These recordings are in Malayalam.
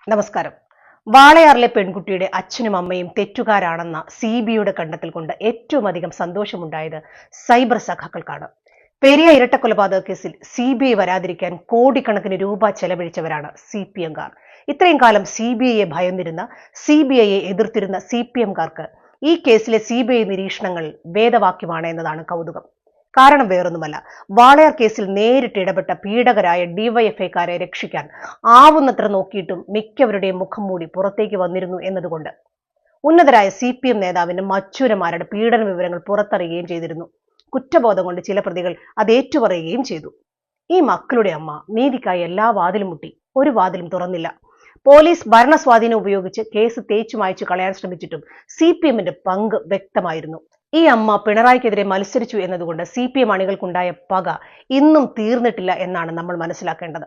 നമസ്കാരം. വാളയാറിലെ പെൺകുട്ടിയുടെ അച്ഛനും അമ്മയും തെറ്റുകാരാണെന്ന സിബിഐയുടെ കണ്ടെത്തൽ കൊണ്ട് ഏറ്റവും അധികം സന്തോഷമുണ്ടായത് സൈബർ സഖാക്കൾക്കാണ്. പെരിയ ഇരട്ടക്കൊലപാതക കേസിൽ സിബിഐ വരാതിരിക്കാൻ കോടിക്കണക്കിന് രൂപ ചെലവഴിച്ചവരാണ് സിപിഎംകാർ. ഇത്രയും കാലം സിബിഐയെ ഭയന്നിരുന്ന, സിബിഐയെ എതിർത്തിരുന്ന സിപിഎംകാർക്ക് ഈ കേസിലെ സിബിഐ നിരീക്ഷണങ്ങൾ വേദവാക്യമാണ് എന്നതാണ് കൗതുകം. കാരണം വേറൊന്നുമല്ല, വാളയാർ കേസിൽ നേരിട്ട് ഇടപെട്ട പീഡകരായ ഡിവൈഎഫ്ഐക്കാരെ രക്ഷിക്കാൻ ആവുന്നത്ര നോക്കിയിട്ടും മിക്കവരുടെയും മുഖം മൂടി പുറത്തേക്ക് വന്നിരുന്നു എന്നതുകൊണ്ട്. ഉന്നതരായ സിപിഎം നേതാവിന്റെ മച്ചൂരന്മാരുടെ പീഡന വിവരങ്ങൾ പുറത്തറിയുകയും ചെയ്തിരുന്നു. കുറ്റബോധം കൊണ്ട് ചില പ്രതികൾ അത് ഏറ്റുപറയുകയും ചെയ്തു. ഈ മക്കളുടെ അമ്മ നീതിക്കായി എല്ലാ വാതിലും മുട്ടി, ഒരു വാതിലും തുറന്നില്ല. പോലീസ് ഭരണസ്വാധീനം ഉപയോഗിച്ച് കേസ് തേച്ചു മായ്ച്ചു കളയാൻ ശ്രമിച്ചിട്ടും സിപിഎമ്മിന്റെ പങ്ക് വ്യക്തമായിരുന്നു. ഈ അമ്മ പിണറായിക്കെതിരെ മത്സരിച്ചു എന്നതുകൊണ്ട് സിപിഎം അണികൾക്കുണ്ടായ പക ഇന്നും തീർന്നിട്ടില്ല എന്നാണ് നമ്മൾ മനസ്സിലാക്കേണ്ടത്.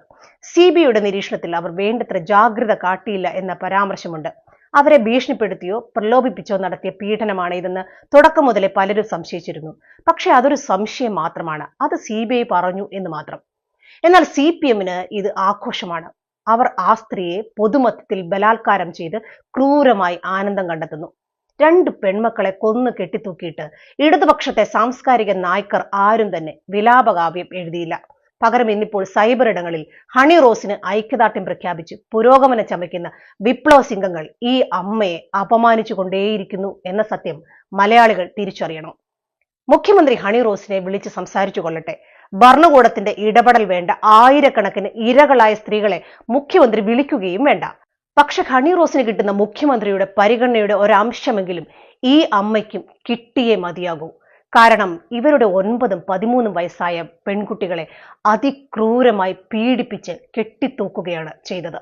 സിബിഐയുടെ നിരീക്ഷണത്തിൽ അവർ വേണ്ടത്ര ജാഗ്രത കാട്ടിയില്ല എന്ന പരാമർശമുണ്ട്. അവരെ ഭീഷണിപ്പെടുത്തിയോ പ്രലോഭിപ്പിച്ചോ നടത്തിയ പീഡനമാണ് ഇതെന്ന് തുടക്കം മുതലേ പലരും സംശയിച്ചിരുന്നു. പക്ഷെ അതൊരു സംശയം മാത്രമാണ്, അത് സിബിഐ പറഞ്ഞു എന്ന് മാത്രം. എന്നാൽ സിപിഎമ്മിന് ഇത് ആഘോഷമാണ്. അവർ ആ സ്ത്രീയെ പൊതുമധ്യത്തിൽ ബലാത്കാരം ചെയ്ത് ക്രൂരമായി ആനന്ദം കണ്ടെത്തുന്നു. 2 പെൺമക്കളെ കൊന്നു കെട്ടിത്തൂക്കിയിട്ട് ഇടതുപക്ഷത്തെ സാംസ്കാരിക നായ്ക്കർ ആരും തന്നെ വിലാപകാവ്യം എഴുതിയില്ല. പകരം ഇന്നിപ്പോൾ സൈബർ ഇടങ്ങളിൽ ഹണി റോസിന് ഐക്യദാർഢ്യം പ്രഖ്യാപിച്ച് പുരോഗമനം ചമയ്ക്കുന്ന വിപ്ലവ സിംഗങ്ങൾ ഈ അമ്മയെ അപമാനിച്ചു കൊണ്ടേയിരിക്കുന്നു എന്ന സത്യം മലയാളികൾ തിരിച്ചറിയണം. മുഖ്യമന്ത്രി ഹണി റോസിനെ വിളിച്ച് സംസാരിച്ചു കൊള്ളട്ടെ. ഭരണകൂടത്തിന്റെ ഇടപെടൽ വേണ്ട, ആയിരക്കണക്കിന് ഇരകളായ സ്ത്രീകളെ മുഖ്യമന്ത്രി വിളിക്കുകയും വേണ്ട. പക്ഷെ ഹണി റോസിന് കിട്ടുന്ന മുഖ്യമന്ത്രിയുടെ പരിഗണനയുടെ ഒരംശമെങ്കിലും ഈ അമ്മയ്ക്കും കിട്ടിയേ മതിയാകൂ. കാരണം ഇവരുടെ 9ഉം 13ഉം വയസ്സായ പെൺകുട്ടികളെ അതിക്രൂരമായി പീഡിപ്പിച്ച് കെട്ടിത്തൂക്കുകയാണ് ചെയ്തത്.